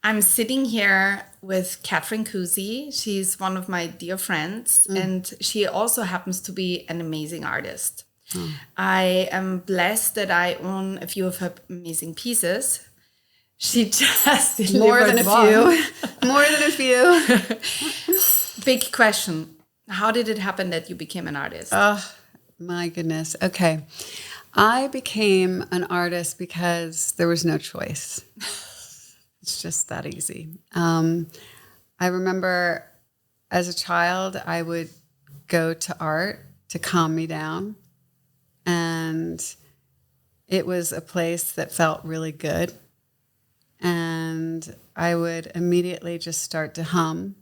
I'm sitting here with Katherine Kousi. She's one of my dear friends, and she also happens to be an amazing artist. I am blessed that I own a few of her amazing pieces. She just delivered More than a one. few. More than a few. Big question. How did it happen that you became an artist? Oh, my goodness. Okay. I became an artist because there was no choice. It's just that easy. I remember as a child, I would go to art to calm me down. And it was a place that felt really good. And I would immediately just start to hum.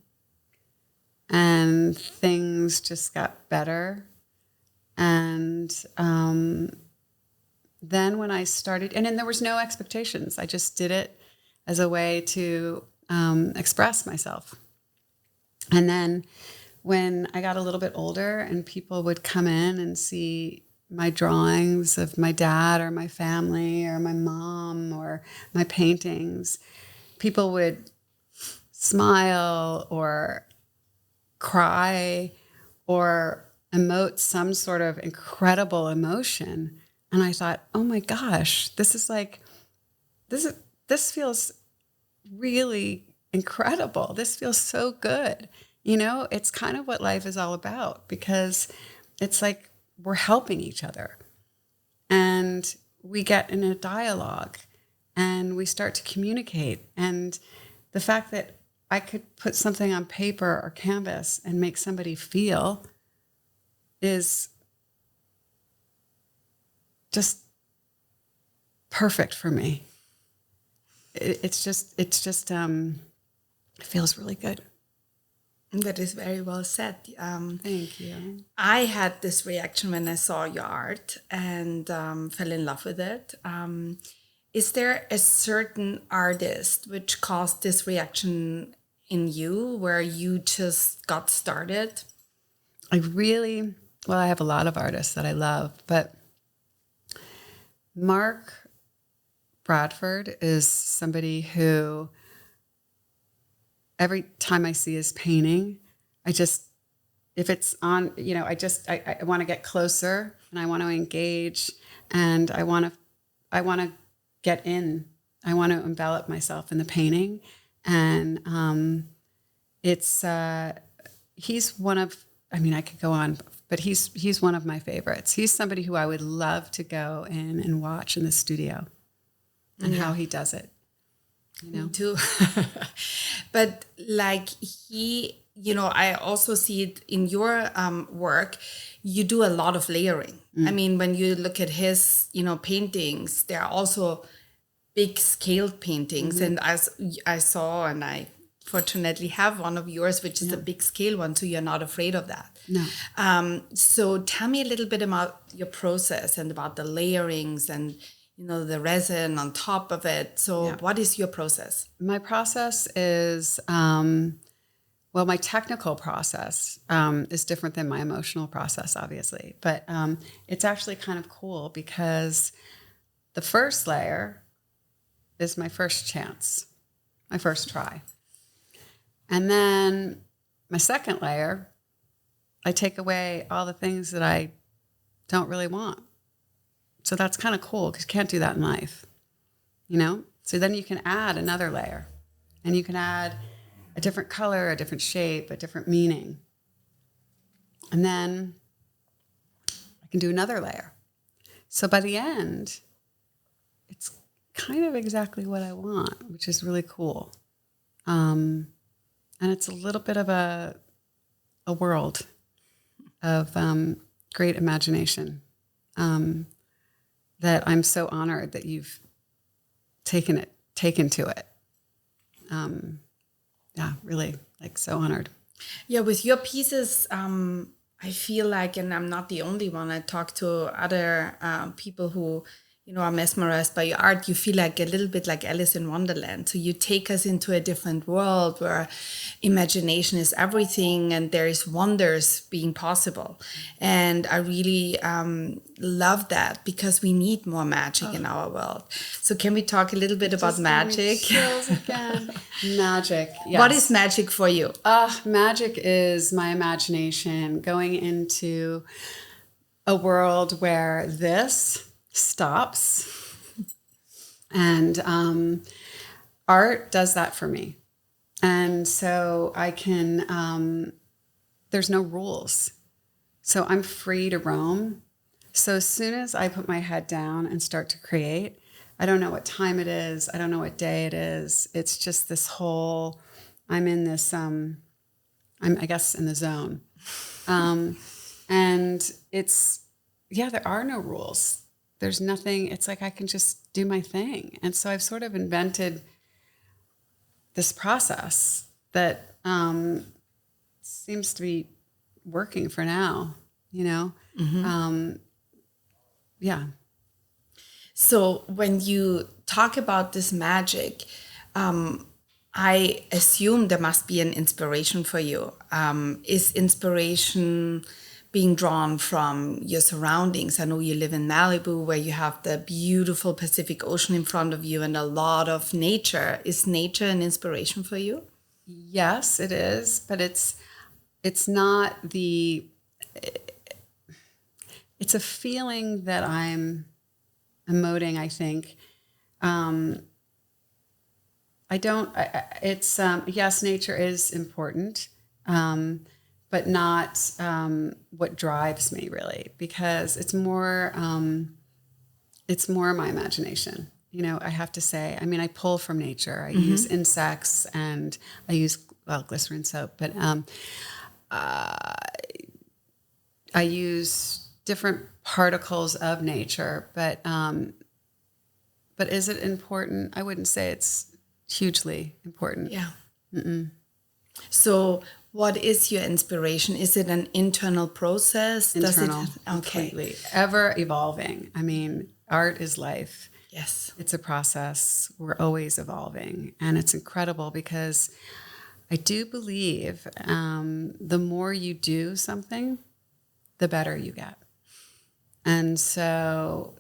And things just got better. And then when I started, and then there was no expectations. I just did it as a way to express myself. And then when I got a little bit older and people would come in and see my drawings of my dad or my family or my mom or my paintings, people would smile or cry or emote some sort of incredible emotion. And I thought, oh my gosh, this feels really incredible. This feels so good. You know, it's kind of what life is all about, because it's like we're helping each other. And we get in a dialogue and we start to communicate. And the fact that I could put something on paper or canvas and make somebody feel is just perfect for me. It feels really good. That is very well said. Thank you. I had this reaction when I saw your art and fell in love with it. Is there a certain artist which caused this reaction in you, where you just got started? I have a lot of artists that I love, but Mark Bradford is somebody who, every time I see his painting, if it's on, I want to get closer and I want to engage and I want to get in. I want to envelop myself in the painting. And he's one of, I could go on, but he's one of my favorites. He's somebody who I would love to go in and watch in the studio and how he does it. You know? Me too. But like I also see it in your work. You do a lot of layering. I mean, when you look at his, paintings, there are also big scaled paintings. And as I saw, and I fortunately have one of yours, which is a big scale one. So you're not afraid of that. No. So tell me a little bit about your process and about the layerings and the resin on top of it. So what is your process? My process is, my technical process is different than my emotional process, obviously. But it's actually kind of cool because the first layer is my first chance, my first try. And then my second layer, I take away all the things that I don't really want. So that's kind of cool because you can't do that in life, So then you can add another layer and you can add a different color, a different shape, a different meaning. And then I can do another layer. So by the end, it's kind of exactly what I want, which is really cool. And it's a little bit of a world of great imagination. That I'm so honored that you've taken to it. Really, so honored. Yeah, with your pieces, I feel like, and I'm not the only one, I talk to other people who, are mesmerized by your art, you feel like a little bit like Alice in Wonderland. So you take us into a different world where imagination is everything and there is wonders being possible. And I really love that because we need more magic in our world. So can we talk a little bit about magic? Chills again. Magic. Yes. What is magic for you? Magic is my imagination going into a world where this stops, and art does that for me. And so I can, there's no rules. So I'm free to roam. So as soon as I put my head down and start to create, I don't know what time it is. I don't know what day it is. It's just this whole, I'm in this, I guess in the zone. And it's, there are no rules. There's nothing, it's like I can just do my thing. And so I've sort of invented this process that seems to be working for now, Mm-hmm. So when you talk about this magic, I assume there must be an inspiration for you. Is inspiration being drawn from your surroundings? I know you live in Malibu where you have the beautiful Pacific Ocean in front of you and a lot of nature. Is nature an inspiration for you? Yes, it is, but it's not it's a feeling that I'm emoting, I think. Yes, nature is important, but not what drives me really, because it's more my imagination. I have to say, I pull from nature. I use insects and I use, glycerin soap, but I use different particles of nature, but is it important? I wouldn't say it's hugely important. Yeah. Mm-mm. So what is your inspiration? Is it an internal process? Internal, completely. Ever evolving. Art is life. Yes. It's a process. We're always evolving. And it's incredible because I do believe the more you do something, the better you get. And so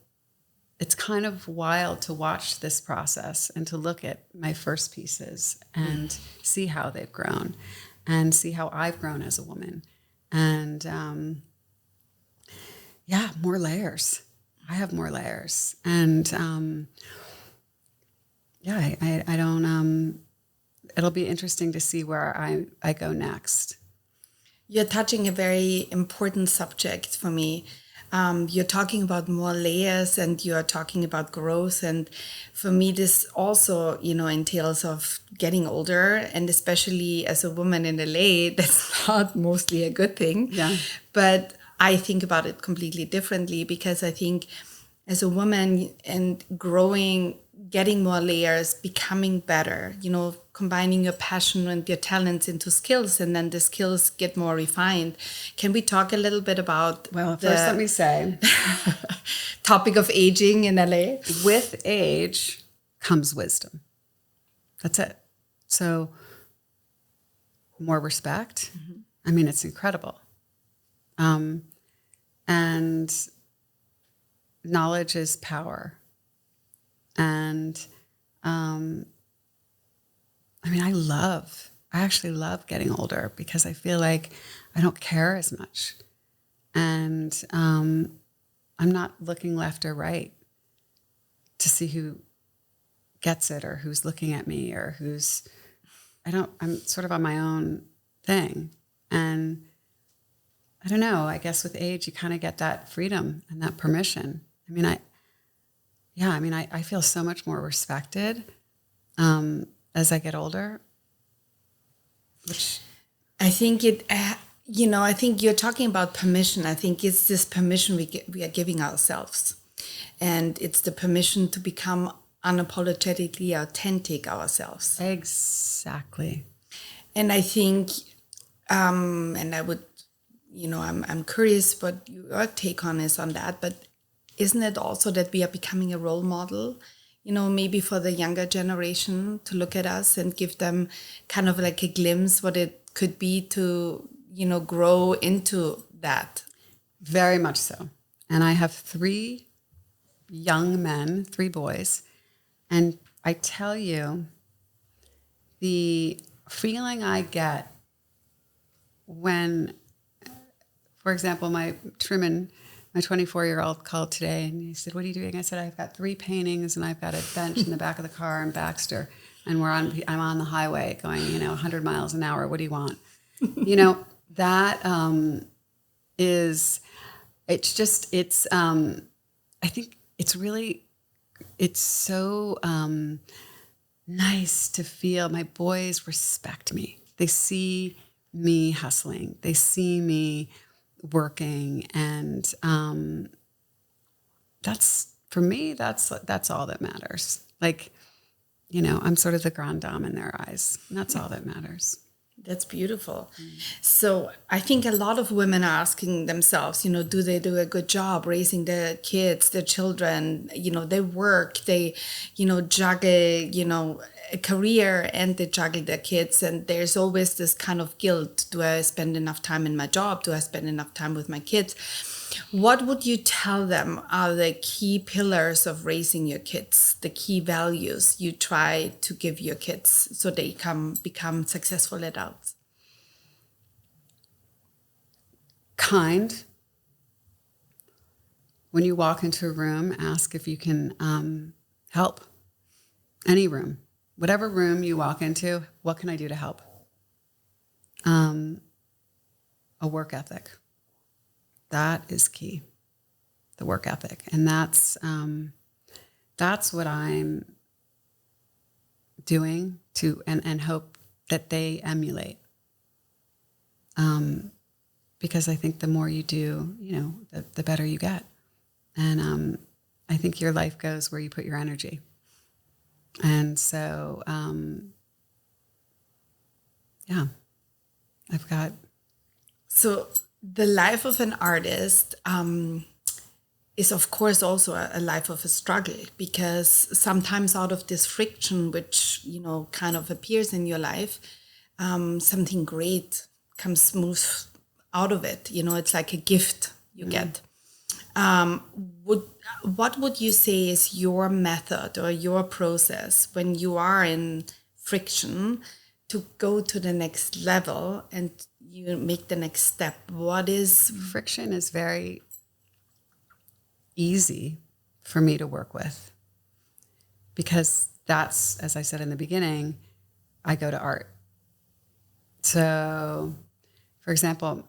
it's kind of wild to watch this process and to look at my first pieces and see how they've grown and see how I've grown as a woman. And more layers. I have more layers. And I don't, it'll be interesting to see where I go next. You're touching a very important subject for me. You're talking about more layers and you're talking about growth. And for me, this also, entails of getting older, and especially as a woman in LA, that's not mostly a good thing. Yeah. But I think about it completely differently because I think as a woman and growing, getting more layers, becoming better, combining your passion and your talents into skills, and then the skills get more refined. Can we talk a little bit about first let me say, topic of aging in LA? With age comes wisdom. That's it. So more respect. Mm-hmm. It's incredible. And knowledge is power. And I actually love getting older because I feel like I don't care as much. And I'm not looking left or right to see who gets it or who's looking at me or I'm sort of on my own thing. And I don't know, I guess with age, you kind of get that freedom and that permission. I feel so much more respected as I get older. Which I think I think you're talking about permission. I think it's this permission we are giving ourselves. And it's the permission to become unapologetically authentic ourselves. Exactly. And I think, and I would, I'm curious what your take on is on that, but isn't it also that we are becoming a role model, maybe for the younger generation to look at us and give them kind of like a glimpse what it could be to, grow into that? Very much so. And I have 3 young men, 3 boys. And I tell you, the feeling I get when, for example, my Truman, my 24-year-old called today and he said, "What are you doing?" I said, "I've got 3 paintings and I've got a bench in the back of the car in Baxter, and I'm on the highway going, 100 miles an hour. What do you want?" That is, I think it's so nice to feel my boys respect me. They see me hustling. They see me working, and for me, that's all that matters. Like, I'm sort of the grande dame in their eyes, and that's all that matters. That's beautiful. So I think a lot of women are asking themselves, do they do a good job raising their kids, their children? They work, they, juggle, a career, and they juggle their kids. And there's always this kind of guilt. Do I spend enough time in my job? Do I spend enough time with my kids? What would you tell them are the key pillars of raising your kids, the key values you try to give your kids so they become successful adults? Kind. When you walk into a room, ask if you can help. Any room. Whatever room you walk into, what can I do to help? A work ethic. That is key, the work ethic. And that's what I'm doing and hope that they emulate. Because I think the more you do, the better you get. And I think your life goes where you put your energy. And so, I've got... So the life of an artist is, of course, also a life of a struggle, because sometimes out of this friction, which, kind of appears in your life, something great comes smooth out of it. It's like a gift you get. What would you say is your method or your process when you are in friction to go to the next level and you make the next step? What is... Friction is very easy for me to work with, because that's, as I said in the beginning, I go to art. So, for example,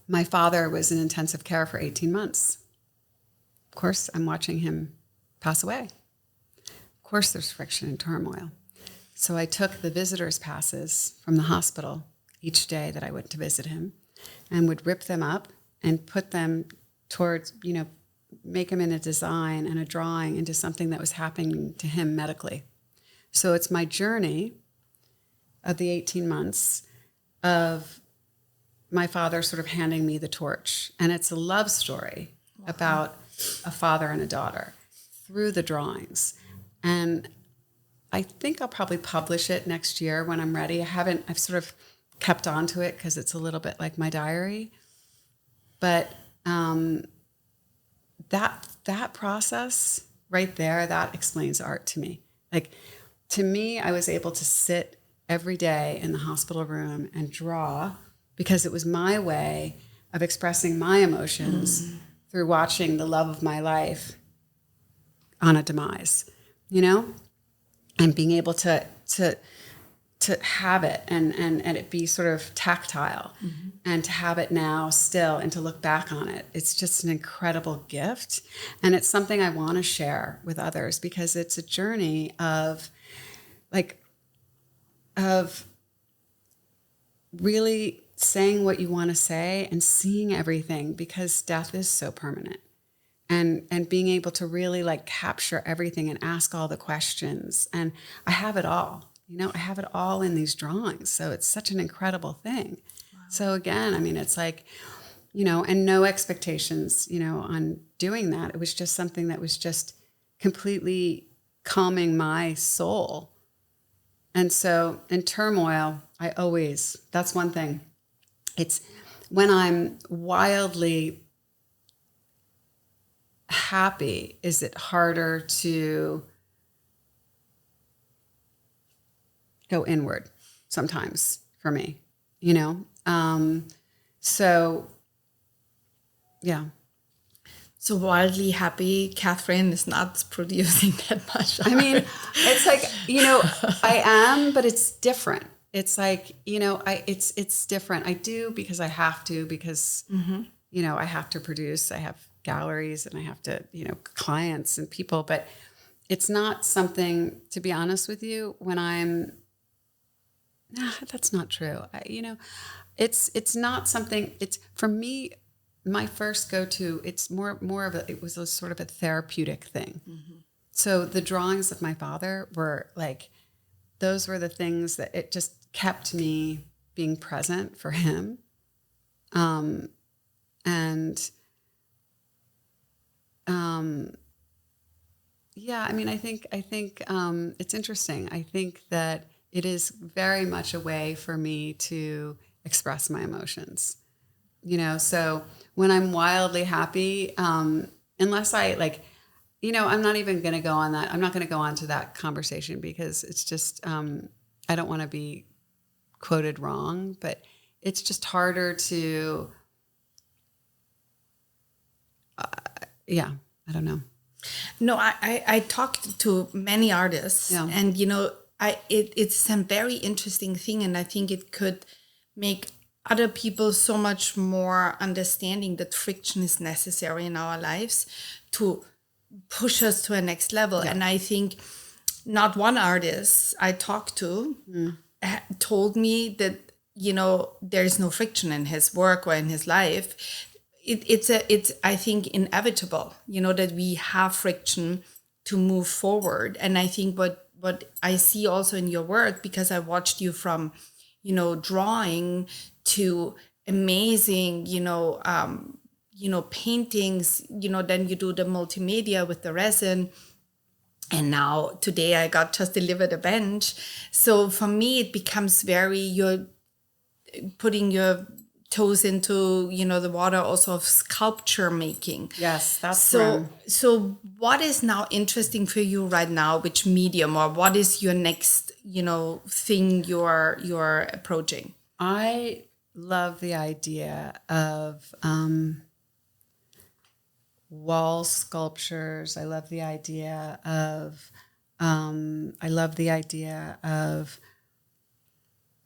my father was in intensive care for 18 months. Of course, I'm watching him pass away. Of course, there's friction and turmoil. So I took the visitor's passes from the hospital each day that I went to visit him and would rip them up and put them towards, make them in a design and a drawing into something that was happening to him medically. So it's my journey of the 18 months of my father sort of handing me the torch. And it's a love story about a father and a daughter through the drawings. And I think I'll probably publish it next year when I'm ready. I've sort of kept on to it because it's a little bit like my diary. But that process right there, that explains art to me. Like, to me, I was able to sit every day in the hospital room and draw because it was my way of expressing my emotions through watching the love of my life on a demise, and being able to have it and it be sort of tactile, and to have it now still and to look back on it. It's just an incredible gift. And it's something I want to share with others because it's a journey of really saying what you want to say and seeing everything, because death is so permanent. And being able to really capture everything and ask all the questions. And I have it all, I have it all in these drawings. So it's such an incredible thing. Wow. So again, it's like and no expectations, on doing that. It was just something that was just completely calming my soul. And so in turmoil, that's one thing. It's when I'm wildly happy, is it harder to go inward sometimes for me, So, yeah. So wildly happy, Katherine is not producing that much art. I mean, it's like, I am, but it's different. It's like, it's different. I do because I have to, because, I have to produce. I have galleries and I have to, clients and people, but it's not something, to be honest with you, that's not true. It's not something, it's for me, my first go-to, it's it was a sort of a therapeutic thing. So the drawings of my father were like, those were the things that it just kept me being present for him. Yeah, I mean, I think it's interesting. I think that it is very much a way for me to express my emotions. So when I'm wildly happy, unless I I'm not even going to go on that. I'm not going to go on to that conversation because it's just, I don't want to be quoted wrong, but it's just harder to, I don't know. No, I talked to many artists, and it's a very interesting thing, and I think it could make other people so much more understanding that friction is necessary in our lives to push us to a next level. And I think not one artist I talked to told me that there is no friction in his work or in his life. It's I think inevitable, that we have friction to move forward. And I think what I see also in your work, because I watched you from, drawing to amazing, paintings, then you do the multimedia with the resin. And now today I got just delivered a bench. So for me, it becomes you're putting your toes into, the water also of sculpture making. Yes, that's so what is now interesting for you right now? Which medium, or what is your next, thing you're approaching? I love the idea of wall sculptures. I love the idea of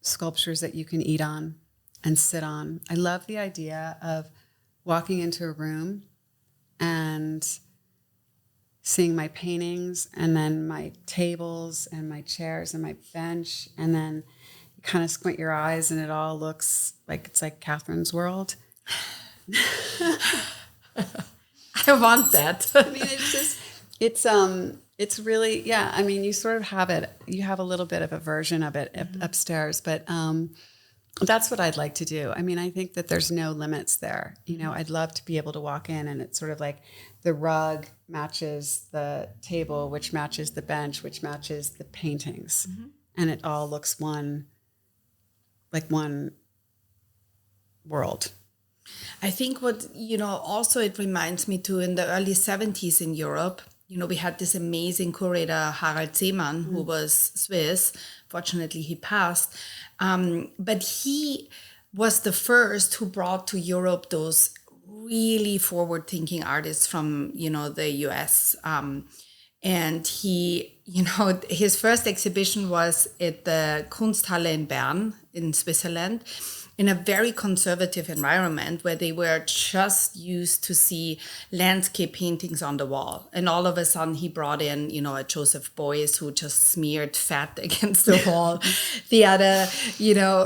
sculptures that you can eat on and sit on. I love the idea of walking into a room and seeing my paintings and then my tables and my chairs and my bench, and then you kind of squint your eyes and it all looks like it's like Catherine's world. I want that. I mean, it's really, yeah. I mean, you sort of have it. You have a little bit of a version of it upstairs, but that's what I'd like to do. I mean, I think that there's no limits there. I'd love to be able to walk in and it's sort of like the rug matches the table, which matches the bench, which matches the paintings. And it all looks one world. I think what, also it reminds me too, in the early 70s in Europe, we had this amazing curator, Harald Seemann, who was Swiss. Fortunately, he passed. But he was the first who brought to Europe those really forward-thinking artists from, the US. And he, his first exhibition was at the Kunsthalle in Bern in Switzerland, in a very conservative environment where they were just used to see landscape paintings on the wall. And all of a sudden he brought in, a Joseph Beuys who just smeared fat against the wall. The other,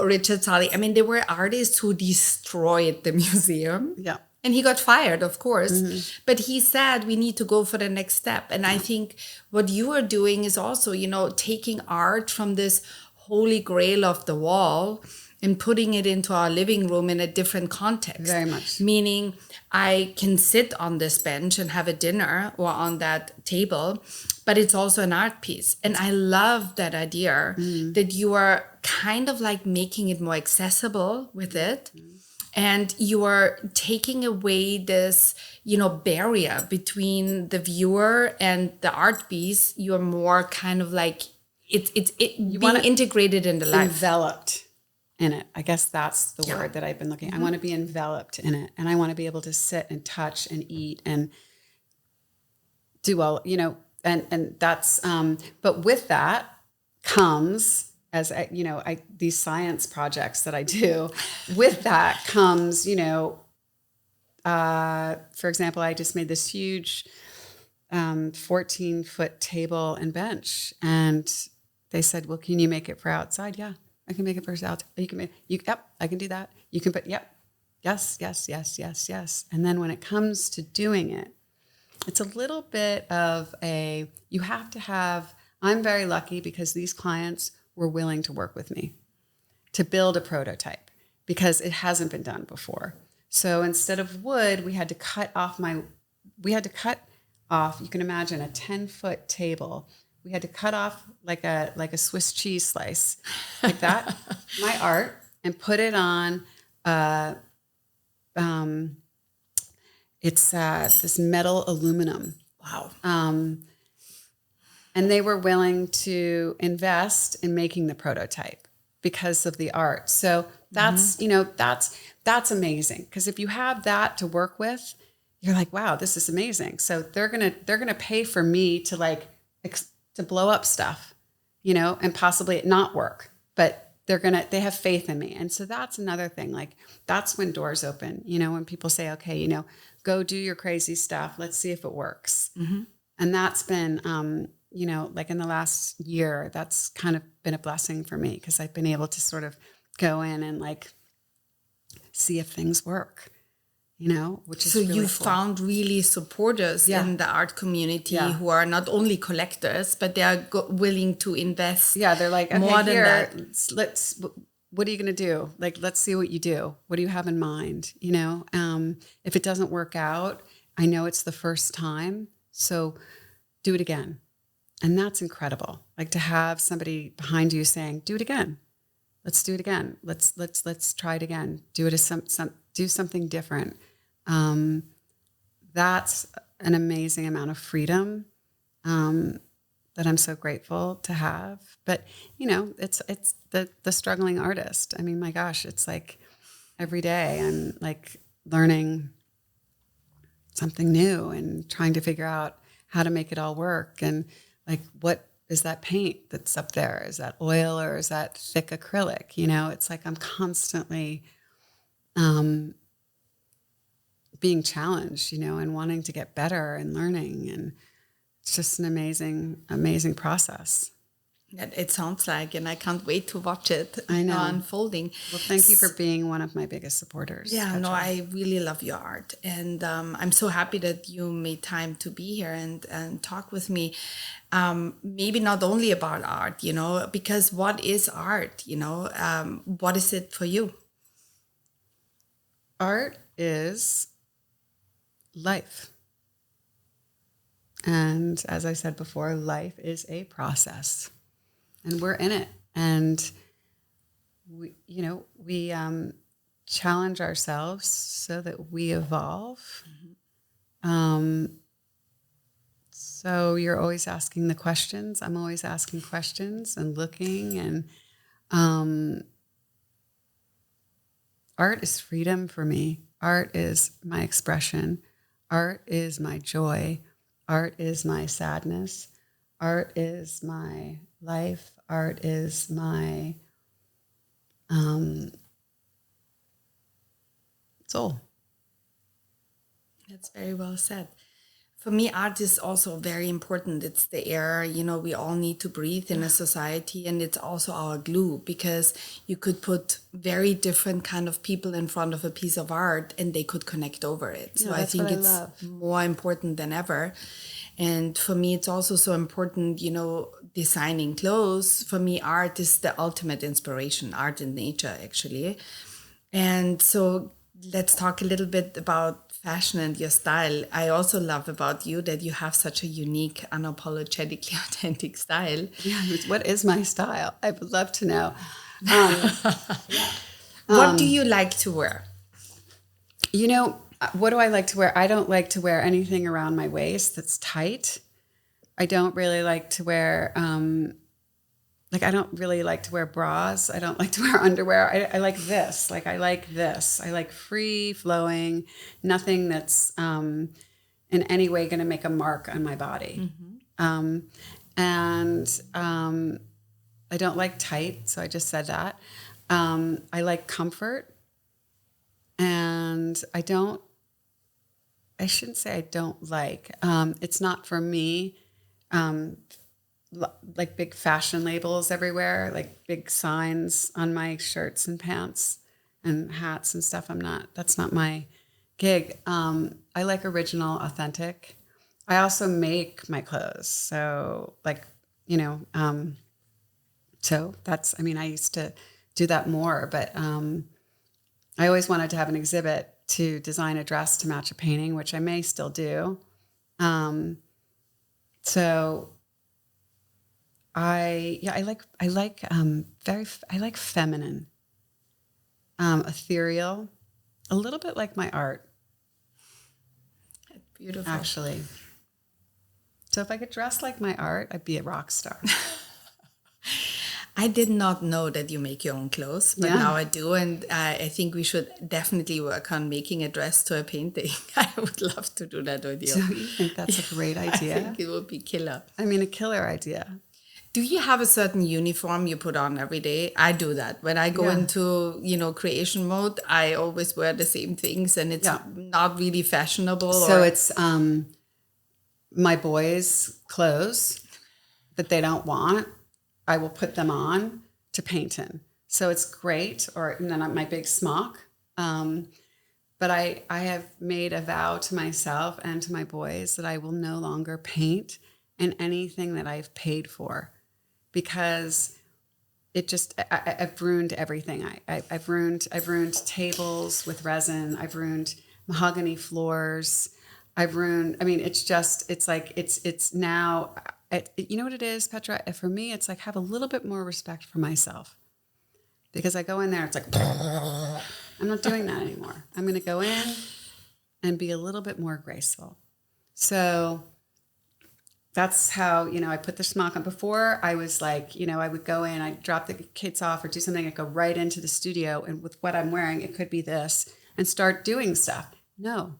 Richard Sully. I mean, there were artists who destroyed the museum. Yeah. And he got fired, of course. But he said, we need to go for the next step. And I think what you are doing is also, taking art from this holy grail of the wall and putting it into our living room in a different context. Very much. Meaning I can sit on this bench and have a dinner or on that table, but it's also an art piece. And I love that idea that you are kind of like making it more accessible with it. And you are taking away this, barrier between the viewer and the art piece. You're more kind of like it's being integrated in the life. Enveloped in it. I guess that's the word that I've been looking. I want to be enveloped in it, and I want to be able to sit and touch and eat and do all, and that's. But with that comes, as these science projects that I do, with that comes, for example, I just made this huge 14-foot table and bench, and they said, well, can you make it for outside? Yeah, I can make it for outside. Yep, I can do that. You can put, yep, yes. And then when it comes to doing it, it's a little bit of you have to have, I'm very lucky because these clients were willing to work with me to build a prototype because it hasn't been done before. So instead of wood, we had to cut off, you can imagine a 10-foot table. We had to cut off like a Swiss cheese slice, like that, my art, and put it on, it's this metal aluminum. Wow. And they were willing to invest in making the prototype because of the art. So that's, that's amazing. Because if you have that to work with, you're like, wow, this is amazing. So they're gonna pay for me to to blow up stuff, and possibly it not work, but they have faith in me. And so that's another thing. Like that's when doors open, when people say, okay, go do your crazy stuff. Let's see if it works. Mm-hmm. And that's been, like in the last year, that's kind of been a blessing for me because I've been able to sort of go in and see if things work. Which is so really you cool. found really supporters in the art community who are not only collectors, but they are willing to invest. Yeah, they're like, okay, more than that. What are you going to do? Let's see what you do. What do you have in mind? If it doesn't work out, I know it's the first time, so do it again. And that's incredible. To have somebody behind you saying, do it again. Let's do it again. Let's try it again. Do it do something different. That's an amazing amount of freedom that I'm so grateful to have. But it's the struggling artist. I mean, my gosh, it's every day I'm learning something new and trying to figure out how to make it all work. And what is that paint that's up there? Is that oil or is that thick acrylic? It's I'm constantly being challenged, and wanting to get better and learning. And it's just an amazing, amazing process. It sounds like, and I can't wait to watch it. I know. Unfolding. Well, thank you for being one of my biggest supporters. Yeah, Katherine. no, I really love your art. And I'm so happy that you made time to be here and talk with me. Maybe not only about art, because what is art? What is it for you? Art is life. And as I said before, life is a process. And we're in it. And we challenge ourselves so that we evolve. Mm-hmm. So you're always asking the questions. I'm always asking questions and looking. And art is freedom for me. Art is my expression. Art is my joy. Art is my sadness. Art is my life. Art is my soul. That's very well said. For me, art is also very important. It's the air, we all need to breathe in a society, and it's also our glue, because you could put very different kind of people in front of a piece of art and they could connect over it. So I that's think what I it's love. more important than ever. And for me, it's also so important, designing clothes. For me, art is the ultimate inspiration, art in nature, actually. And so let's talk a little bit about fashion and your style. I also love about you that you have such a unique, unapologetically authentic style. Yeah, what is my style? I would love to know. What do you like to wear? What do I like to wear? I don't like to wear anything around my waist that's tight. I don't really like to wear, I don't really like to wear bras. I don't like to wear underwear. I like this. I like this. I like free flowing, nothing that's in any way going to make a mark on my body. And I don't like tight. So I just said that. I like comfort. And I shouldn't say I don't like. It's not for me. Like big fashion labels everywhere, like big signs on my shirts and pants and hats and stuff. That's not my gig. I like original, authentic. I also make my clothes. So so I used to do that more, but I always wanted to have an exhibit to design a dress to match a painting, which I may still do. So I like feminine, ethereal, a little bit like my art, Beautiful. actually. So if I could dress like my art, I'd be a rock star. I did not know that you make your own clothes, but now I do. And I think we should definitely work on making a dress to a painting. I would love to do that with you. So you think that's a great idea? I think it would be killer. I mean, a killer idea. Do you have a certain uniform you put on every day? I do that. When I go into, creation mode, I always wear the same things, and it's not really fashionable. So it's my boys' clothes that they don't want. I will put them on to paint in. So it's great. And then my big smock. But I have made a vow to myself and to my boys that I will no longer paint in anything that I've paid for, because I've ruined everything. I've ruined tables with resin. I've ruined mahogany floors. It's now. You know what it is, Petra? For me, it's like have a little bit more respect for myself, because I go in there, it's like, I'm not doing that anymore. I'm going to go in and be a little bit more graceful. So that's how, I put the smock on. Before I was like, I would go in, I'd drop the kids off or do something. I'd go right into the studio, and with what I'm wearing, it could be this, and start doing stuff. No.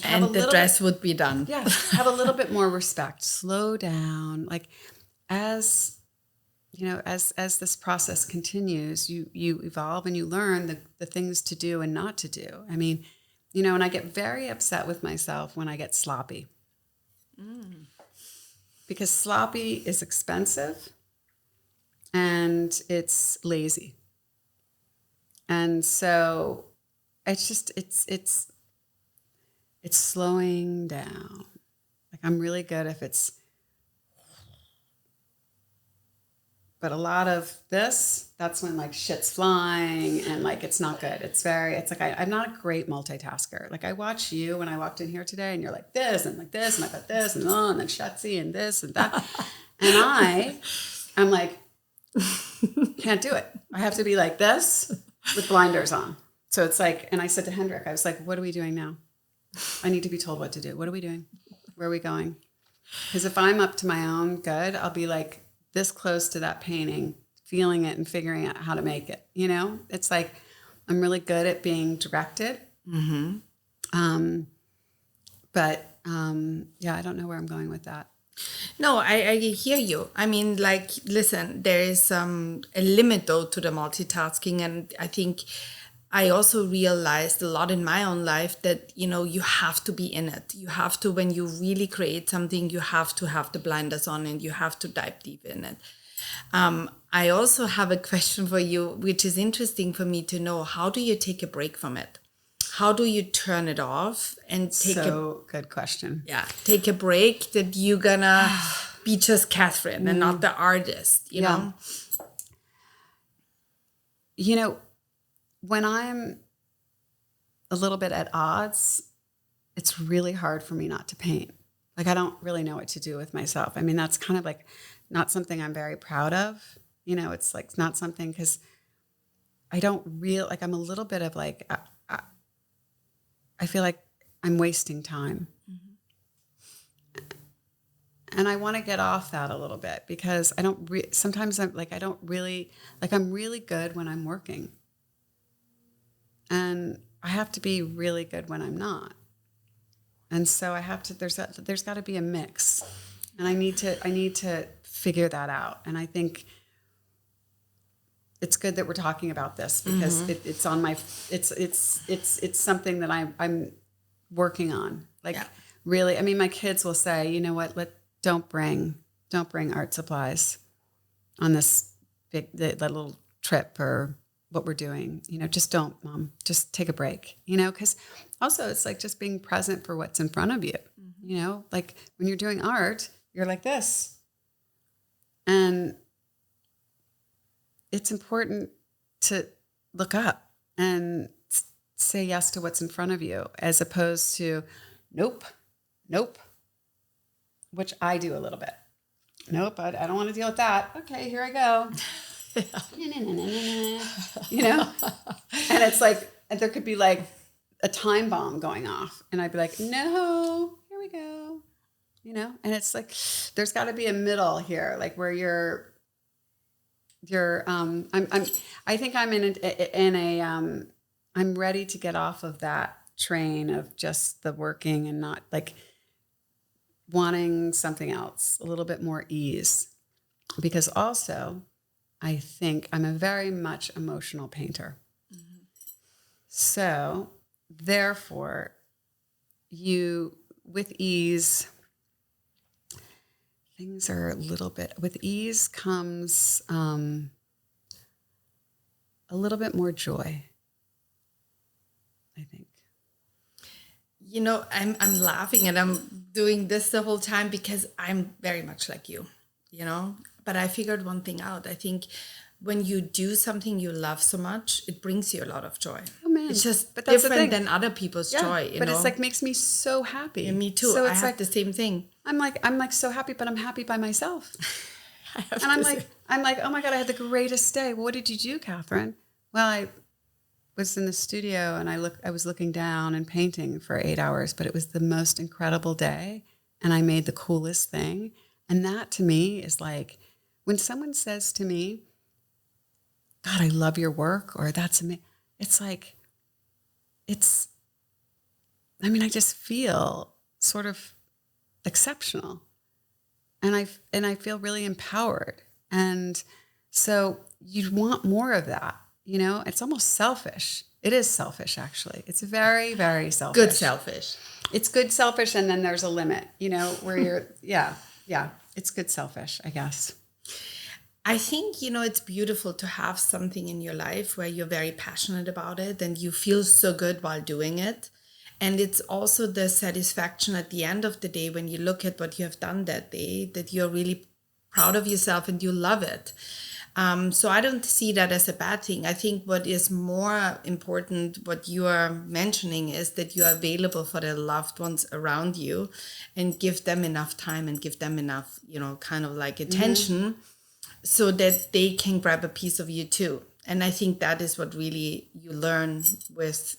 And the dress would be done. Yeah, have a little bit more respect. Slow down. As this process continues, you evolve and you learn the things to do and not to do. And I get very upset with myself when I get sloppy. Because sloppy is expensive and it's lazy. And so it's slowing down. I'm really good if it's, but a lot of this, that's when shit's flying and it's not good. I'm not a great multitasker. I watch you when I walked in here today, and you're like this and like this, and I got this and then Shutzy and this and that. And I'm like, can't do it. I have to be like this with blinders on. So it's and I said to Hendrik, I was like, what are we doing now? I need to be told what to do. What are we doing? Where are we going? Because if I'm up to my own good, I'll be this close to that painting, feeling it and figuring out how to make it. It's I'm really good at being directed. Mm-hmm. I don't know where I'm going with that. No, I hear you. Listen, there is a limit though to the multitasking, and I think I also realized a lot in my own life that, you have to be in it. You have to, when you really create something, you have to have the blinders on and you have to dive deep in it. I also have a question for you, which is interesting for me to know. How do you take a break from it? How do you turn it off and good question. take a break that you're gonna be just Katherine and not the artist, you know? You know, when I'm a little bit at odds, it's really hard for me not to paint. Like, I don't really know what to do with myself. I mean, that's kind of like not something I'm very proud of. It's like not something, because I don't really, like, I'm a little bit of like, I feel like I'm wasting time. And I want to get off that a little bit, because I don't, sometimes I'm like, I don't really, like, I'm really good when I'm working. And I have to be really good when I'm not. And so I have to, there's got to be a mix. And I need to figure that out. And I think it's good that we're talking about this, because it's on my, it's something that I'm working on. Like, really, I mean, my kids will say, you know what, don't bring art supplies on this that little trip or what we're doing. Just don't, Mom, just take a break, because also it's like just being present for what's in front of you. Like when you're doing art, you're like this. And it's important to look up and say yes to what's in front of you, as opposed to nope, which I do a little bit. Nope, I don't want to deal with that. Okay, here I go. And it's like, there could be like a time bomb going off, and I'd be like, no, here we go. And it's like, there's got to be a middle here, like where I think I'm I'm ready to get off of that train of just the working and not like wanting something else, a little bit more ease. Because also, I think I'm a very much emotional painter. Mm-hmm. So therefore, with ease, things are a little bit, with ease comes a little bit more joy, I think. I'm laughing and I'm doing this the whole time because I'm very much like you, but I figured one thing out. I think when you do something you love so much, it brings you a lot of joy. Oh man, it's just different than other people's joy. But it's like makes me so happy. Yeah, me too. So I have the same thing. I'm like so happy, but I'm happy by myself. And I'm like, oh my God, I had the greatest day. Well, what did you do, Katherine? Well, I was in the studio and I was looking down and painting for 8 hours, but it was the most incredible day. And I made the coolest thing. And that to me is like, when someone says to me, God, I love your work, or that's amazing. It's like, I just feel sort of exceptional. And I feel really empowered. And so you want more of that, It's almost selfish. It is selfish, actually. It's very, very selfish. Good selfish. It's good selfish, and then there's a limit, where you're, yeah. It's good selfish, I guess. I think, it's beautiful to have something in your life where you're very passionate about it and you feel so good while doing it. And it's also the satisfaction at the end of the day when you look at what you have done that day, that you're really proud of yourself and you love it. So I don't see that as a bad thing. I think what is more important, what you are mentioning, is that you are available for the loved ones around you and give them enough time and give them enough, kind of like attention so that they can grab a piece of you too. And I think that is what really you learn with,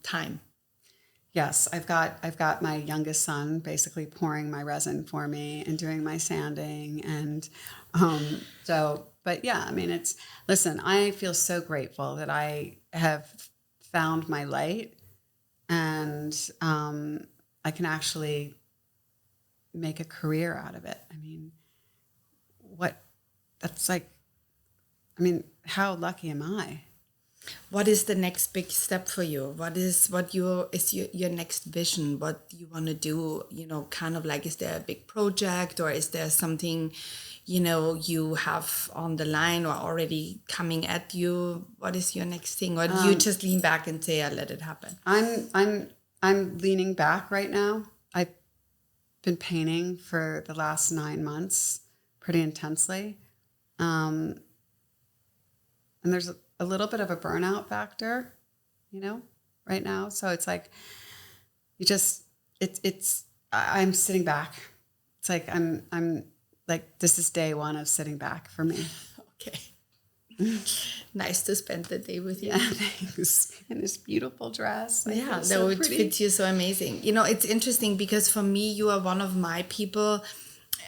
time. Yes, I've got my youngest son basically pouring my resin for me and doing my sanding. And but yeah, listen, I feel so grateful that I have found my light, and I can actually make a career out of it. How lucky am I? What is the next big step for you? What is your next vision? What you want to do? Kind of like, is there a big project, or is there something, you have on the line or already coming at you? What is your next thing? Or do you just lean back and say, "I let it happen"? I'm leaning back right now. I've been painting for the last 9 months pretty intensely. And there's a little bit of a burnout factor, right now. So it's like, I'm sitting back. It's like, I'm like, this is day one of sitting back for me. Okay. Nice to spend the day with you. Yeah, thanks. In this beautiful dress. Yeah, that would fit you so amazing. It's interesting because for me, you are one of my people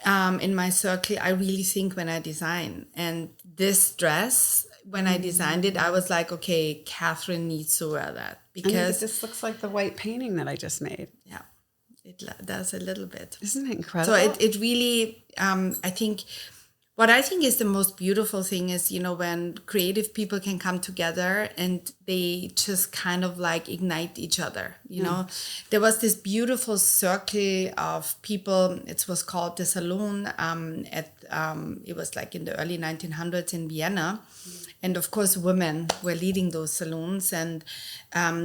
in my circle. I really think when I design, and this dress, when I designed it, I was like, okay, Katherine needs to wear that, because this looks like the white painting that I just made. Yeah, it does a little bit. Isn't it incredible? So it really, what I think is the most beautiful thing is, when creative people can come together and they just kind of like ignite each other. There was this beautiful circle of people. It was called the Salon. It was like in the early 1900s in Vienna. And of course, women were leading those salons, and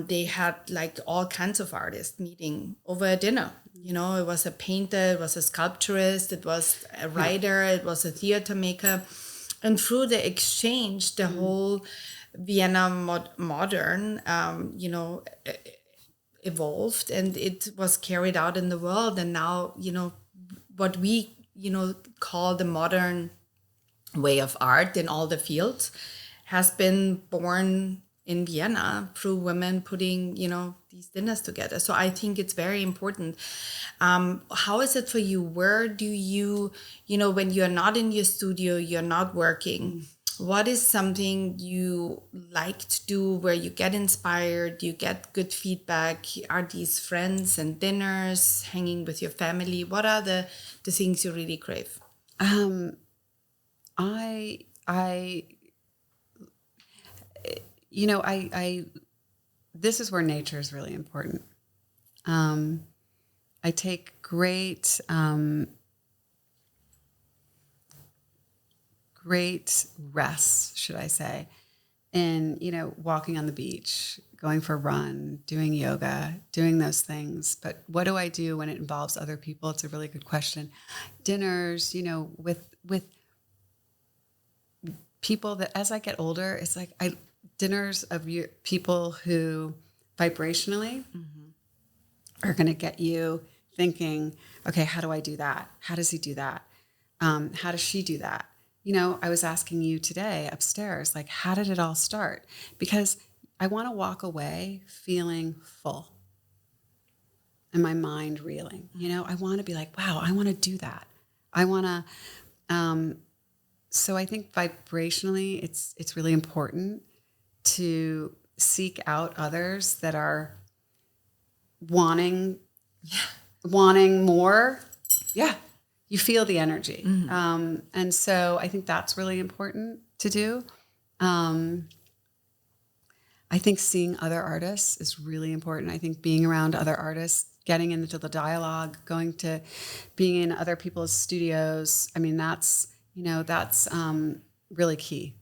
they had like all kinds of artists meeting over a dinner. It was a painter, it was a sculpturist, it was a writer, it was a theater maker. And through the exchange, the whole Vienna modern, evolved, and it was carried out in the world. And now, what we, call the modern way of art in all the fields has been born in Vienna through women putting, these dinners together. So I think it's very important. How is it for you? Where do you, when you're not in your studio, you're not working, what is something you like to do where you get inspired, you get good feedback? Are these friends and dinners, hanging with your family? What are the things you really crave? This is where nature is really important. I take great rest, should I say, in, walking on the beach, going for a run, doing yoga, doing those things. But what do I do when it involves other people? It's a really good question. Dinners, with people that, as I get older, it's like dinners of people who vibrationally are going to get you thinking, okay, how do I do that? How does he do that? How does she do that? I was asking you today upstairs, like, how did it all start? Because I want to walk away feeling full and my mind reeling. I want to be like, wow, I want to do that. I want to, so I think vibrationally, it's really important to seek out others that are wanting more. Yeah. You feel the energy. And so I think that's really important to do. I think seeing other artists is really important. I think being around other artists, getting into the dialogue, being in other people's studios. I mean, that's really key.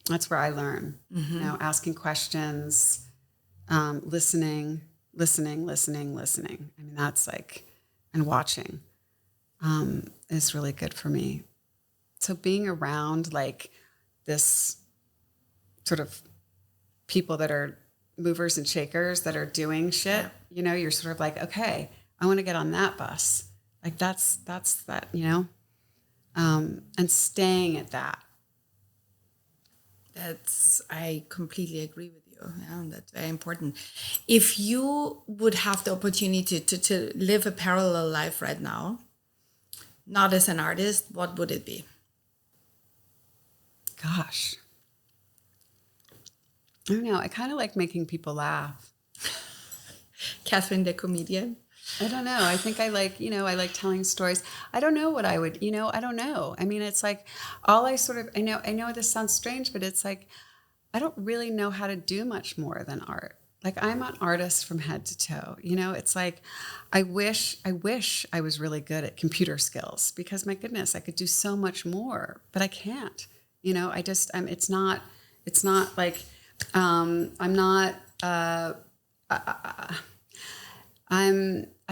That's where I learn, asking questions, listening. I mean, that's like, and watching is really good for me. So being around like this sort of people that are movers and shakers that are doing shit, you're sort of like, okay, I want to get on that bus. Like that's that, and staying at that. I completely agree with you. Yeah, that's very important. If you would have the opportunity to live a parallel life right now, not as an artist, what would it be? Gosh. I don't know. I kind of like making people laugh. Katherine the comedian? I don't know. I think I like, I like telling stories. I don't know what I would, I don't know. I mean, it's like I know this sounds strange, but it's like I don't really know how to do much more than art. Like I'm an artist from head to toe. You know, it's like I wish I was really good at computer skills because my goodness, I could do so much more, but I can't. You know, it's not like I'm not I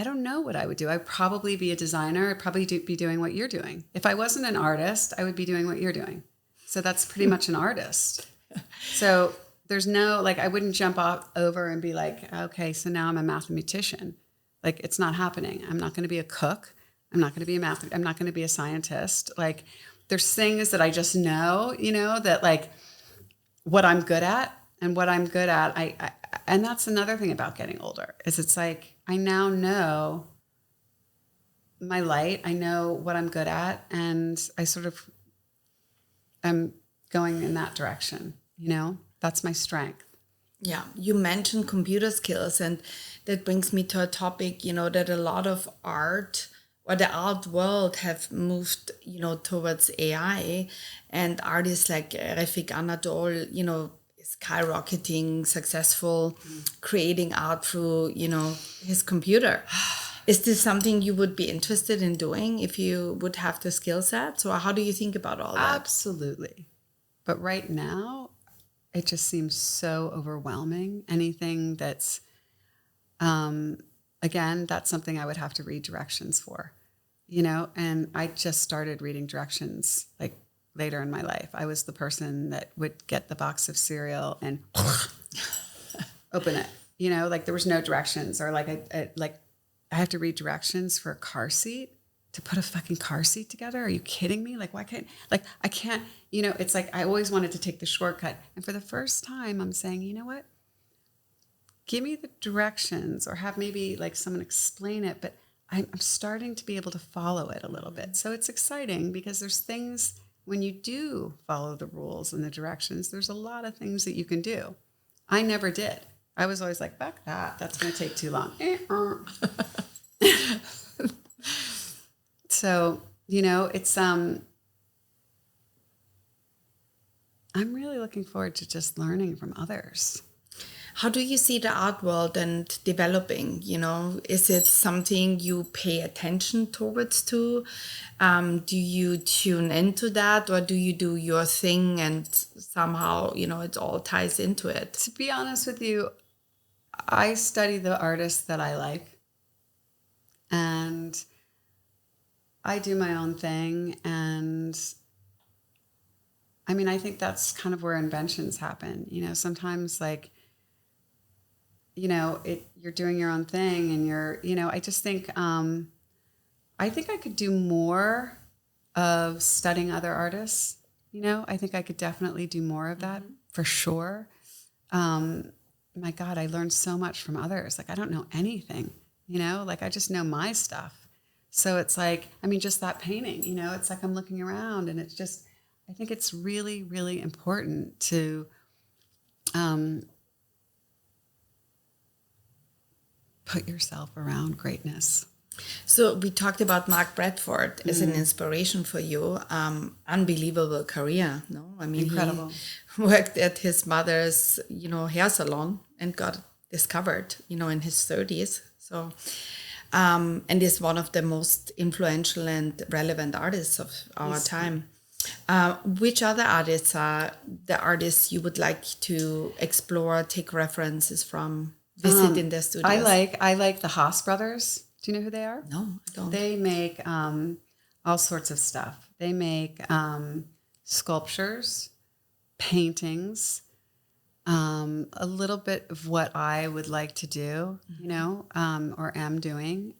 don't know what I would do. I'd probably be a designer. I'd probably be doing what you're doing. If I wasn't an artist, I would be doing what you're doing. So that's pretty much an artist. So there's no, like, I wouldn't jump off over and be like, okay, so now I'm a mathematician. Like, it's not happening. I'm not going to be a cook. I'm not going to be I'm not going to be a scientist. Like, there's things that I just know, you know, that like what I'm good at and what I'm good at. And that's another thing about getting older is it's like, I now know my light. I know what I'm good at. And I sort of am going in that direction, you know, that's my strength. Yeah, you mentioned computer skills, and that brings me to a topic, you know, that a lot of art or the art world have moved, you know, towards AI, and artists like Refik Anadol, you know, skyrocketing, successful, creating art through, you know, his computer. Is this something you would be interested in doing if you would have the skill set? So how do you think about all that? Absolutely. But right now, it just seems so overwhelming. Anything that's, again, that's something I would have to read directions for, you know? And I just started reading directions like later in my life. I was the person that would get the box of cereal and open it, you know, like there was no directions, or like I have to read directions for a car seat to put a fucking car seat together. Are you kidding me? Like, why can't, like, I can't, you know, it's like, I always wanted to take the shortcut. And for the first time, I'm saying, you know what? Give me the directions, or have maybe like someone explain it, but I'm starting to be able to follow it a little bit. So it's exciting because there's things when you do follow the rules and the directions, there's a lot of things that you can do. I never did. I was always like, fuck that. That's going to take too long. So, you know, it's, I'm really looking forward to just learning from others. How do you see the art world and developing? You know, is it something you pay attention towards too? Do you tune into that, or do you do your thing and somehow, you know, it all ties into it? To be honest with you, I study the artists that I like, and I do my own thing. And I mean, I think that's kind of where inventions happen. You know, sometimes like, you know, you're doing your own thing and you're, you know, I just think, I think I could do more of studying other artists. You know, I think I could definitely do more of that for sure. My God, I learned so much from others. Like, I don't know anything, you know, like I just know my stuff. So it's like, I mean, just that painting, you know, it's like I'm looking around, and it's just, I think it's really, really important to put yourself around greatness. So we talked about Mark Bradford as an inspiration for you. Unbelievable career, no? I mean, incredible. He worked at his mother's, you know, hair salon and got discovered, you know, in his 30s. So, and is one of the most influential and relevant artists of our time. Which other artists are the artists you would like to explore, take references from, visit in their studios? I like the Haas brothers. Do you know who they are? No, I don't. They make all sorts of stuff. They make sculptures, paintings, a little bit of what I would like to do, you know, or am doing,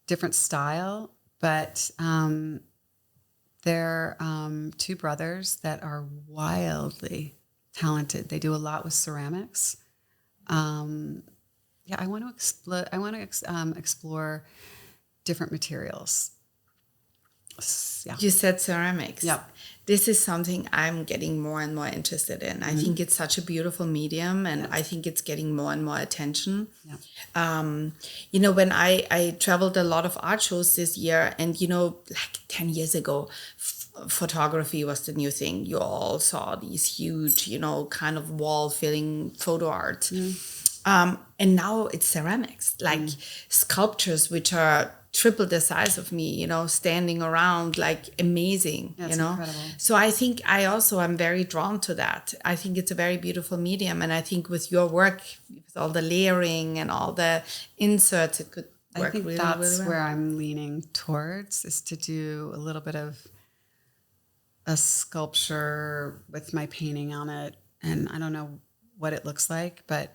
different style, but they're two brothers that are wildly talented. They do a lot with ceramics. Yeah, I want to explore. I want to explore different materials. Yeah. You said ceramics. Yep. This is something I'm getting more and more interested in. I think it's such a beautiful medium, and I think it's getting more and more attention. Yeah. You know, when I traveled a lot of art shows this year, and, you know, like 10 years ago, photography was the new thing. You all saw these huge, kind of wall-filling photo art. And now it's ceramics, like sculptures, which are triple the size of me, standing around, like amazing, That's incredible. So I think I also am very drawn to that. I think it's a very beautiful medium. And I think with your work, with all the layering and all the inserts, it could work. I think really, that's really well. where I'm leaning towards, is to do a little bit of a sculpture with my painting on it. And I don't know what it looks like, but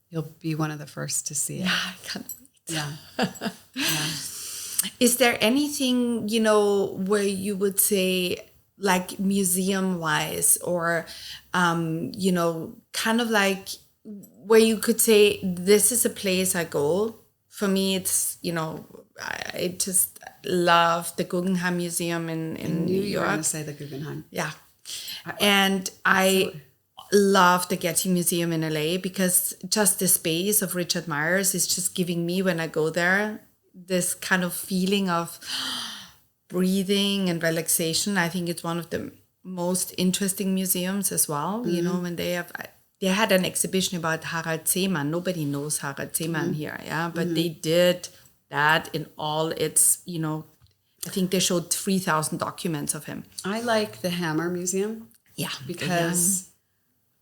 you'll be one of the first to see it. Yeah, I can't wait. Yeah. Yeah. Is there anything, where you would say, like museum wise, or, kind of like where you could say, this is a place I go? For me, it's, I just love the Guggenheim Museum in New You were York. going to say the Guggenheim. Yeah. And I love the Getty Museum in LA, because just the space of Richard Myers is just giving me, when I go there, this kind of feeling of breathing and relaxation. I think it's one of the most interesting museums as well. When they had an exhibition about Harald Seemann. Nobody knows Harald Seemann here, but they did that in all its, I think they showed 3,000 documents of him. I like the Hammer Museum. Yeah. Because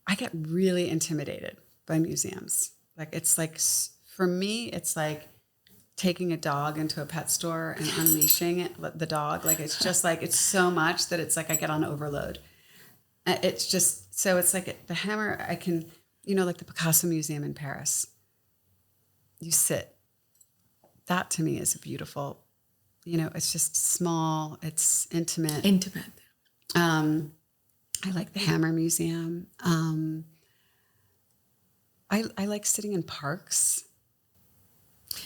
I get really intimidated by museums. Like, it's like, for me, it's like taking a dog into a pet store and unleashing the dog. Like, it's just like, it's so much that it's like I get on overload. It's just, so it's like the Hammer, I can, like the Picasso Museum in Paris. You sit. That to me is a beautiful, it's just small, it's intimate. I like the Hammer Museum. I like sitting in parks.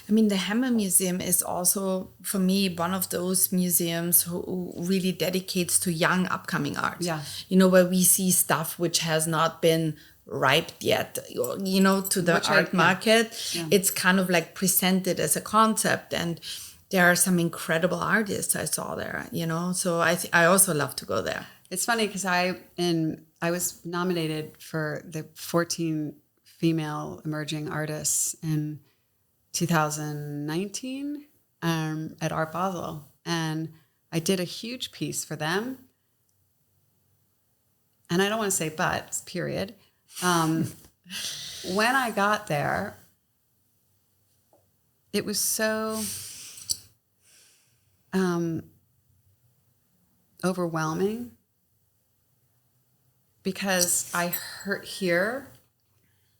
I mean, the Hammer Museum is also, for me, one of those museums who really dedicates to young, upcoming art. Yeah. Where we see stuff which has not been ripe yet, to the art market. Yeah. It's kind of like presented as a concept. And there are some incredible artists I saw there, So I also love to go there. It's funny because I was nominated for the 14 female emerging artists in 2019 at Art Basel, and I did a huge piece for them. And I don't want to say but, period. When I got there, it was so overwhelming, because I hear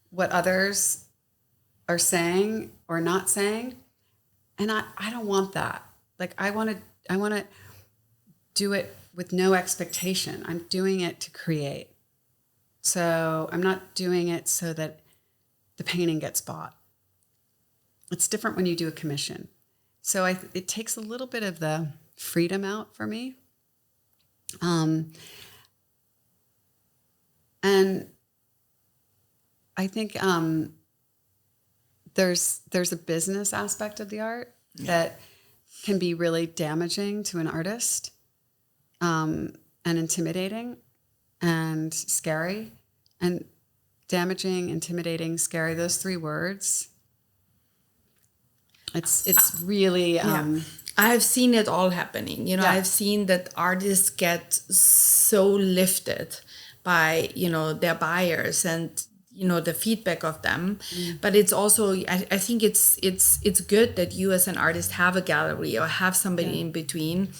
what others are saying or not saying, and I don't want that. Like, I want to do it with no expectation. I'm doing it to create. So I'm not doing it so that the painting gets bought. It's different when you do a commission. So it takes a little bit of the freedom out for me. And I think there's a business aspect of the art that can be really damaging to an artist, and intimidating and scary. And damaging, intimidating, scary, those three words, it's really... I've seen it all happening. I've seen that artists get so lifted by, their buyers and, the feedback of them. But it's also, I think it's good that you as an artist have a gallery or have somebody in between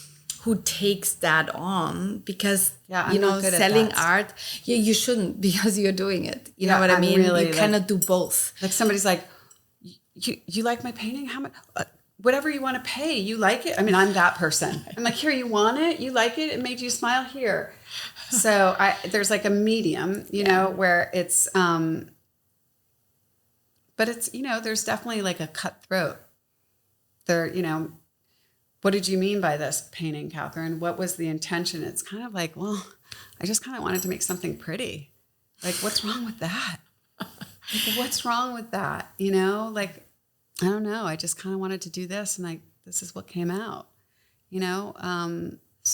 who takes that on, because, selling art, you shouldn't, because you're doing it. You know what I mean? Really, you cannot do both. Like, somebody's like, you like my painting? How much? Whatever you want to pay, you like it? I mean, I'm that person. I'm like, here, you want it? You like it? It made you smile? Here. So there's like a medium, where it's, but it's, there's definitely like a cutthroat. There, what did you mean by this painting, Katherine? What was the intention? It's kind of like, well, I just kind of wanted to make something pretty. Like, what's wrong with that? Like, what's wrong with that? Like, I don't know. I just kind of wanted to do this, and this is what came out.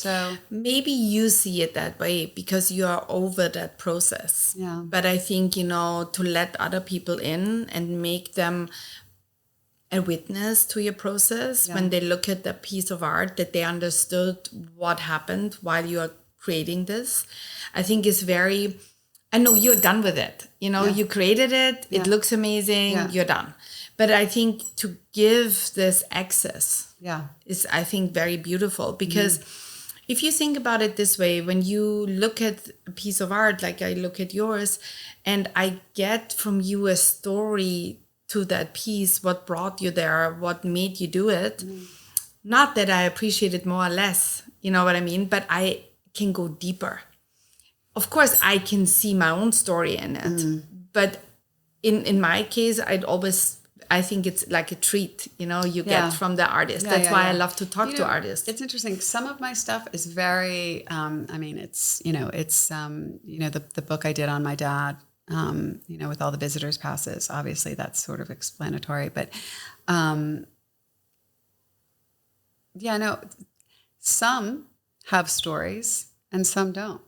So maybe you see it that way because you are over that process. Yeah. But I think, to let other people in and make them a witness to your process when they look at the piece of art, that they understood what happened while you are creating this, I think is very, I know you're done with it. You created it. It looks amazing. You're done. But I think to give this access is, I think, very beautiful because if you think about it this way, when you look at a piece of art, like I look at yours, and I get from you a story to that piece, what brought you there, what made you do it. Not that I appreciate it more or less, you know what I mean? But I can go deeper. Of course, I can see my own story in it. But in my case, I think it's like a treat, you get from the artist. That's why I love to talk to artists. It's interesting. Some of my stuff is very, the book I did on my dad, with all the visitors passes, obviously that's sort of explanatory, but, some have stories and some don't.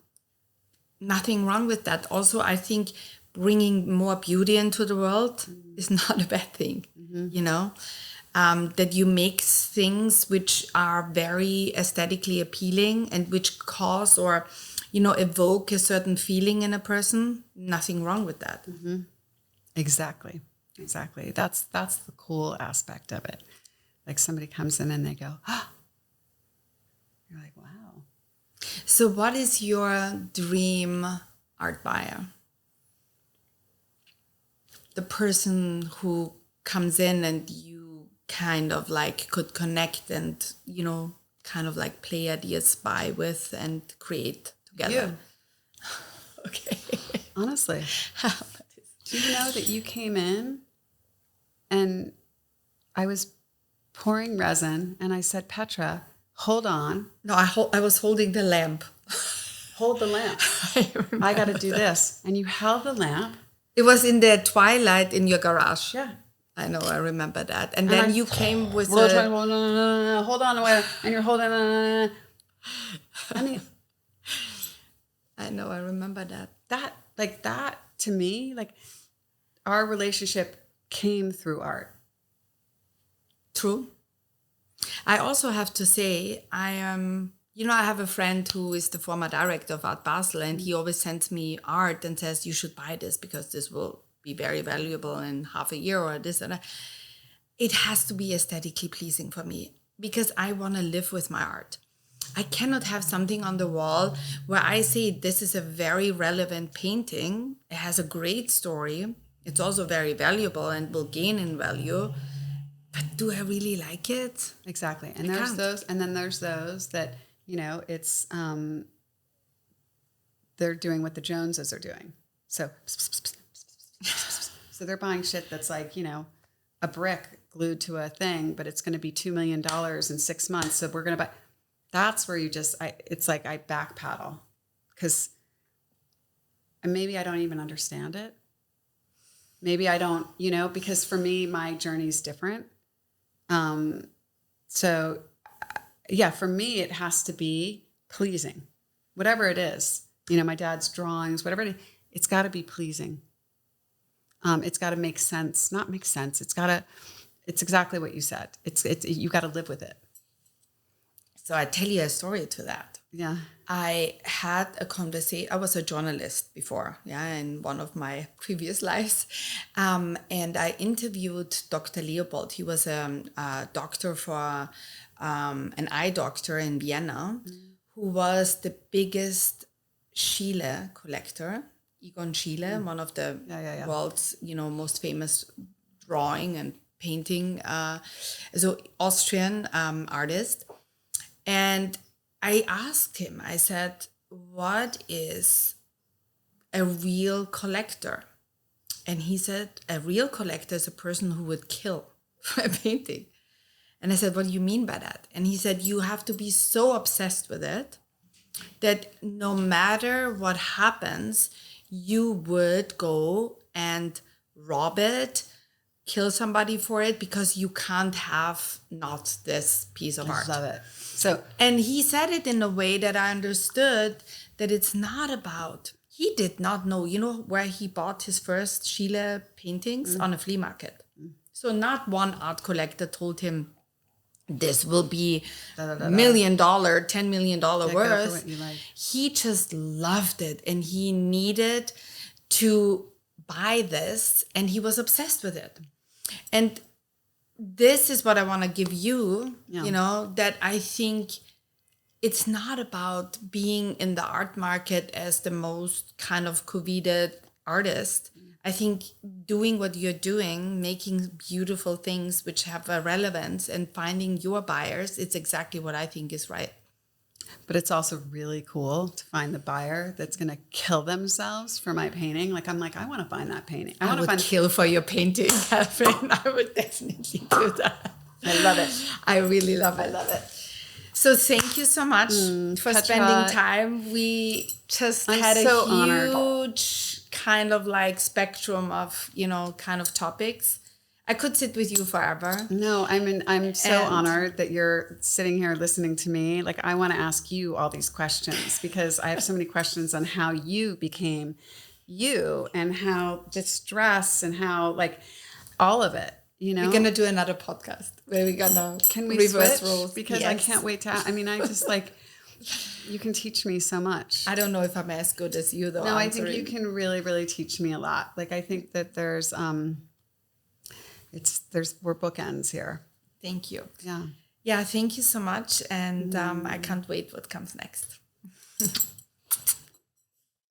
Nothing wrong with that. Also, I think bringing more beauty into the world is not a bad thing, that you make things which are very aesthetically appealing and which cause or, evoke a certain feeling in a person. Nothing wrong with that. Exactly. That's the cool aspect of it. Like somebody comes in and they go, oh, you're like, wow. So what is your dream art buyer? The person who comes in and you kind of like could connect and, kind of like play ideas by with and create together. Okay. Honestly. Do you know that you came in and I was pouring resin and I said, Petra, hold on. No, I was holding the lamp. Hold the lamp. I got to do this. And you held the lamp. It was in the twilight in your garage. Yeah. I know, I remember that. And then you came with hold on, wait, and you're holding I mean, I know, I remember that. That to me, like our relationship came through art. True. I also have to say, I have a friend who is the former director of Art Basel, and he always sends me art and says, you should buy this because this will be very valuable in half a year or this and that. It has to be aesthetically pleasing for me because I want to live with my art. I cannot have something on the wall where I say this is a very relevant painting. It has a great story. It's also very valuable and will gain in value. But do I really like it? Exactly. And there's those, and then there's those that, it's they're doing what the Joneses are doing. So they're buying shit that's like, a brick glued to a thing, but it's going to be $2 million in 6 months. So we're going to buy. That's where it's like I back paddle because maybe I don't even understand it. Maybe I don't, because for me, my journey's different. So yeah, for me, it has to be pleasing, whatever it is, my dad's drawings, whatever it's got to be pleasing. It's got to make sense, not make sense. It's exactly what you said. You got to live with it. So I tell you a story to that. Yeah. I had a conversation. I was a journalist before, in one of my previous lives. And I interviewed Dr. Leopold. He was a doctor for an eye doctor in Vienna, who was the biggest Schiele collector. Egon Schiele, one of the world's, most famous drawing and painting, so Austrian artist. And I asked him, I said, what is a real collector? And he said, a real collector is a person who would kill for a painting. And I said, what do you mean by that? And he said, you have to be so obsessed with it that no matter what happens, you would go and rob it, kill somebody for it because you can't have not this piece of art. I love it. So, and he said it in a way that I understood that it's not about, he did not know, where he bought his first Schiele paintings on a flea market. So not one art collector told him, this will be $1 million, $10 million worth. Like. He just loved it and he needed to buy this and he was obsessed with it. And this is what I want to give you, that I think it's not about being in the art market as the most kind of coveted artist. I think doing what you're doing, making beautiful things which have a relevance and finding your buyers, it's exactly what I think is right. But it's also really cool to find the buyer that's going to kill themselves for my painting. Like, I'm like, I want to find that painting. I would kill for your painting, Katherine. I would definitely do that. I love it. I really love it. I love it. So thank you so much for Petra, spending time. We just had a so huge honored. kind of like spectrum of, kind of topics. I could sit with you forever. No, I'm so honored that you're sitting here listening to me. Like, I want to ask you all these questions because I have so many questions on how you became you and how distress and how, like, all of it. We're going to do another podcast where we're going to reverse switch? Roles. Because yes. I can't wait to, I just like, you can teach me so much. I don't know if I'm as good as you though. No, answering. I think you can really, really teach me a lot. Like, I think that there's, we're bookends here. Thank you. Yeah. Yeah. Thank you so much. And I can't wait what comes next.